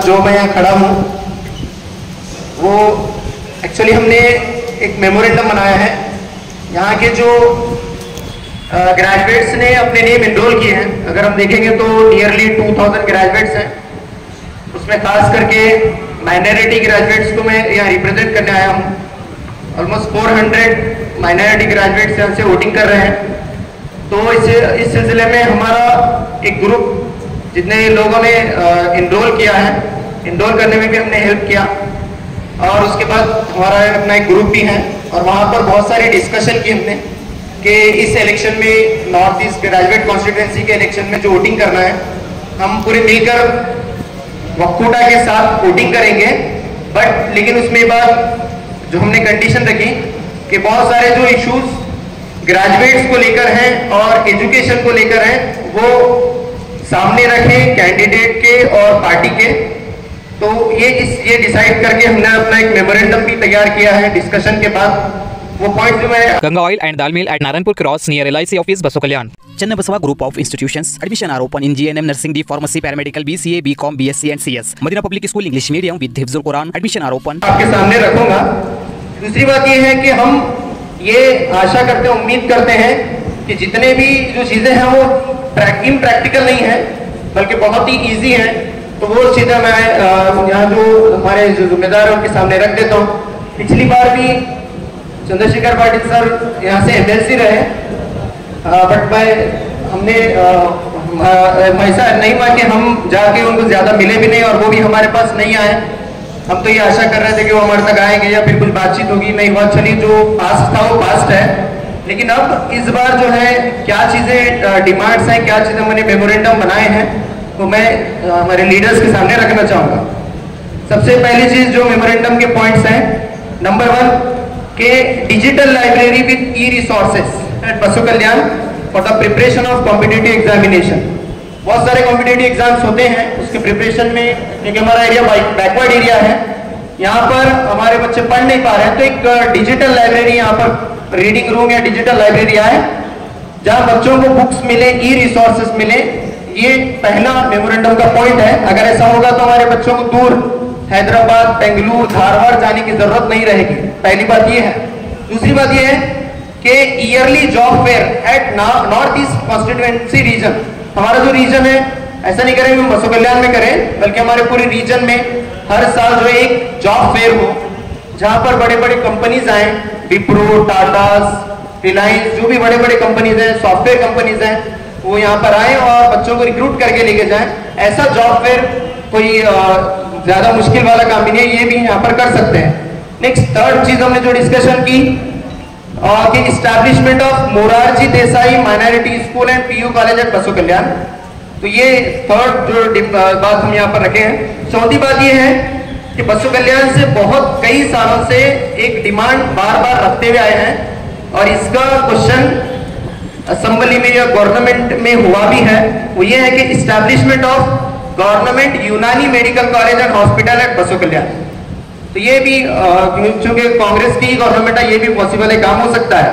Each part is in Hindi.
जो मैं यहाँ खड़ा हूँ वो एक्चुअली हमने एक मेमोरेंडम बनाया है। यहाँ के जो ग्रेजुएट्स ने अपने नेम एनरोल किए हैं, अगर हम देखेंगे तो नियरली 2000 ग्रेजुएट्स हैं। उसमें खास करके माइनॉरिटी ग्रेजुएट्स को मैं यहाँ रिप्रेजेंट करने आया हूँ। ऑलमोस्ट 400 माइनॉरिटी ग्रेजुएट्स यहाँ से वोटिंग कर रहे हैं। तो इस सिलसिले में हमारा एक ग्रुप, जितने लोगों ने एनरोल किया है, एनरोल करने में भी हमने हेल्प किया। और उसके बाद हमारा अपना एक ग्रुप भी है और वहाँ पर बहुत सारी डिस्कशन की हमने कि इस इलेक्शन में नॉर्थ ईस्ट ग्रेजुएट कॉन्स्टिट्यूएंसी के इलेक्शन में जो वोटिंग करना है, हम पूरे मिलकर वक्फूटा के साथ वोटिंग करेंगे। बट लेकिन उसमें बाद जो हमने कंडीशन रखी कि बहुत सारे जो इश्यूज ग्रेजुएट्स को लेकर हैं और एजुकेशन को लेकर हैं, वो सामने रखें कैंडिडेट के और पार्टी के। तो ये डिसाइड करके हमने अपना एक मेमोरेंडम भी तैयार किया है डिस्कशन के बाद। वो पॉइंट जो मैं Ganga oil and dal mill at Narayanpur cross near LIC office Basavakalyan. Chennabasava Group of Institutions. Admission are open in GNM, Nursing, D, Pharmacy, Paramedical, BCA, BCom, BSc and CS. Madina Public School English Medium with Hifzul Quran. Admission are open. आपके सामने रखूंगा। दूसरी बात ये है कि हम ये आशा करते हैं, उम्मीद करते हैं कि जितने भी जो चीज़ें हैं वो इम्प्रैक्टिकल नहीं है बल्कि बहुत ही ईजी है। तो वो चीज़ें मैं यहाँ जो हमारे जो जिम्मेदार है उनके सामने रख देता हूँ। पिछली बार भी चंद्रशेखर पाटिल सर यहाँ से MLC रहे, बट हमने ऐसा नहीं हुआ कि हम जाके उनको ज़्यादा मिले भी नहीं और वो भी हमारे पास नहीं आए। हम तो ये आशा कर रहे थे कि वो हमारे तक आएंगे या फिर कुछ बातचीत होगी, नहीं हुआ। चलिए, जो पास्ट था वो पास्ट है। लेकिन अब इस बार जो है क्या चीज़ें डिमांड्स हैं, क्या चीज़ें मैंने मेमोरेंडम बनाए हैं, तो मैं हमारे लीडर्स के सामने रखना चाहूँगा। सबसे पहली चीज़ जो मेमोरेंडम के पॉइंट्स हैं, नंबर 1 के digital library with e resources at Basavakalyan for the preparation of competitive examination. बहुत सारे कॉम्पिटिटिव एग्जाम्स होते हैं, उसके प्रिपरेशन में, क्योंकि हमारा एरिया बैकवर्ड एरिया है, यहाँ पर हमारे बच्चे पढ़ नहीं पा रहे हैं, तो एक डिजिटल लाइब्रेरी यहाँ पर रीडिंग रूम या डिजिटल लाइब्रेरी आए जहाँ बच्चों को बुक्स मिले, ई-रिसोर्सेस मिले। ये पहला मेमोरेंडम का पॉइंट है। अगर ऐसा होगा तो हमारे बच्चों को दूर हैदराबाद, बेंगलुरु, धारवाड़ जाने की जरूरत नहीं रहेगी। पहली बात ये है। दूसरी बात ये है कि early job fair at north east constituency region. हमारा जो रीजन है, ऐसा नहीं करेंगे हम बसो कल्याण में करें, बल्कि हमारे पूरे रीजन में हर साल जो एक जॉब फेयर हो, जहां पर बड़े बड़े कंपनीज आए, विप्रो, टाटा, रिलायंस, जो भी बड़े बड़े कंपनीज हैं, सॉफ्टवेयर कंपनीज हैं, वो यहाँ पर आए और बच्चों को रिक्रूट करके लेके जाएं। ऐसा जॉब फेयर कोई ज्यादा मुश्किल वाला काम भी नहीं है, ये भी यहाँ पर कर सकते हैं। नेक्स्ट, थर्ड चीज हमने जो डिस्कशन की कि establishment of Morarji Desai minority school and PU college eight बसो कल्याण। तो ये थर्ड जो बात हम यहाँ पर रखे हैं। चौथी बात ये है कि बसो कल्याण से बहुत कई सालों से एक डिमांड बार बार रखते हुए आए हैं और इसका क्वेश्चन असेंबली में या गवर्नमेंट में हुआ भी है। वो ये है कि इस्टेब्लिशमेंट ऑफ गवर्नमेंट यूनानी medical college and hospital eight बसो कल्याण। तो ये भी चूंकि कांग्रेस की गवर्नमेंट है, ये भी पॉसिबल है, काम हो सकता है।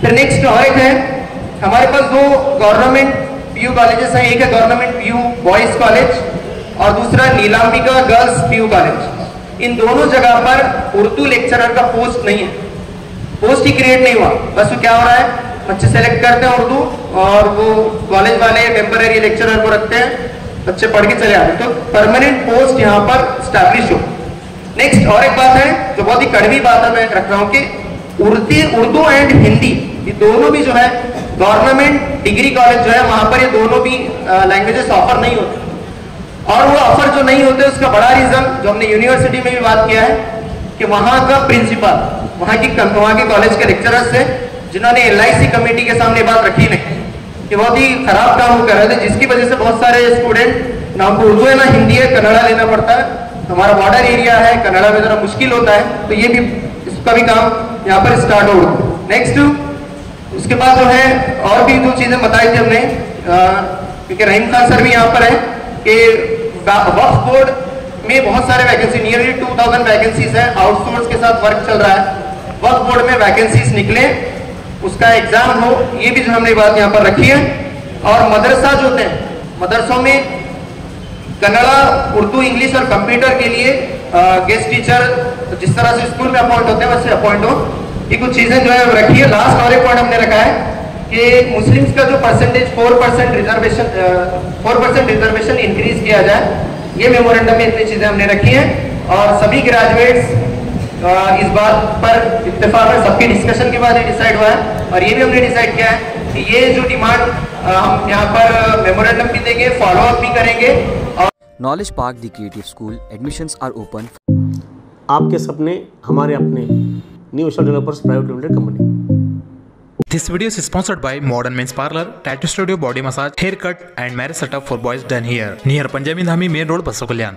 फिर नेक्स्ट और एक है, हमारे पास दो गवर्नमेंट PU कॉलेजेस हैं। एक है गवर्नमेंट PU बॉयज कॉलेज और दूसरा नीलांबिका गर्ल्स PU कॉलेज। इन दोनों जगह पर उर्दू लेक्चरर का पोस्ट नहीं है, पोस्ट ही क्रिएट नहीं हुआ। बस क्या हो रहा है, बच्चे सेलेक्ट करते हैं उर्दू और वो कॉलेज वाले टेम्पररी लेक्चरर को रखते हैं, बच्चे पढ़ के चले आते हैं। तो परमानेंट पोस्ट यहाँ पर स्टैब्लिश हो। नेक्स्ट और एक बात है जो बहुत ही कड़वी बात है, मैं रख रहा हूँ कि उर्दू एंड हिंदी, ये दोनों भी जो है गवर्नमेंट डिग्री कॉलेज जो है, वहां पर ये दोनों भी लैंग्वेजेस ऑफर नहीं होते। और वो ऑफर जो नहीं होते उसका बड़ा रीजन जो हमने यूनिवर्सिटी में भी बात किया है कि वहां का प्रिंसिपल, वहां के कॉलेज के लेक्चरर्स थे जिन्होंने LIC कमेटी के सामने बात रखी नहीं, कि बहुत ही खराब काम कर रहे थे, जिसकी वजह से बहुत सारे स्टूडेंट ना उनको उर्दू है ना हिंदी है, कन्नड़ा लेना पड़ता है। हमारा बॉर्डर एरिया है, कन्नड़ा में जरा मुश्किल होता है, तो ये भी इसका भी काम यहाँ पर स्टार्ट होगा। नेक्स्ट, उसके बाद जो है और भी जो चीजें बताई थी हमने, क्योंकि रहीम खान सर भी यहाँ पर है कि वक्फ बोर्ड में बहुत सारे वैकेंसी, नियरली 2000 वैकेंसीज है, आउटसोर्स के साथ वर्क चल रहा है। वक्फ बोर्ड में वैकेंसीज निकले, उसका एग्जाम हो, ये भी जो हमने बात यहाँ पर रखी है। और मदरसा जो होते हैं, मदरसों में कन्नड़ा, उर्दू, इंग्लिश और कंप्यूटर के लिए गेस्ट टीचर जिस तरह से स्कूल में अपॉइंट होते हैं वैसे अपॉइंट हो। ये कुछ चीजें जो है रखी है। लास्ट और एक पॉइंट हमने रखा है कि मुस्लिम्स का जो परसेंटेज 4% रिजर्वेशन इंक्रीज किया जाए। ये मेमोरेंडम में इतनी चीजें हमने रखी हैं और सभी ग्रेजुएट्स इस बात पर इत्तेफाक है, सबके डिस्कशन के बाद ये डिसाइड हुआ है। और ये भी हमने डिसाइड किया है कि ये जो डिमांड हम यहाँ पर मेमोरेंडम भी देंगे, फॉलो अप भी करेंगे। और Knowledge Park, the creative school, admissions are open. आपके सपने हमारे अपने, new ocean developers private limited company. This video is sponsored by Modern Men's Parlor, Tattoo Studio, Body Massage, Haircut and Marriage Setup for boys done here near Panjabi Dhami Main Road, Baso Kalyan.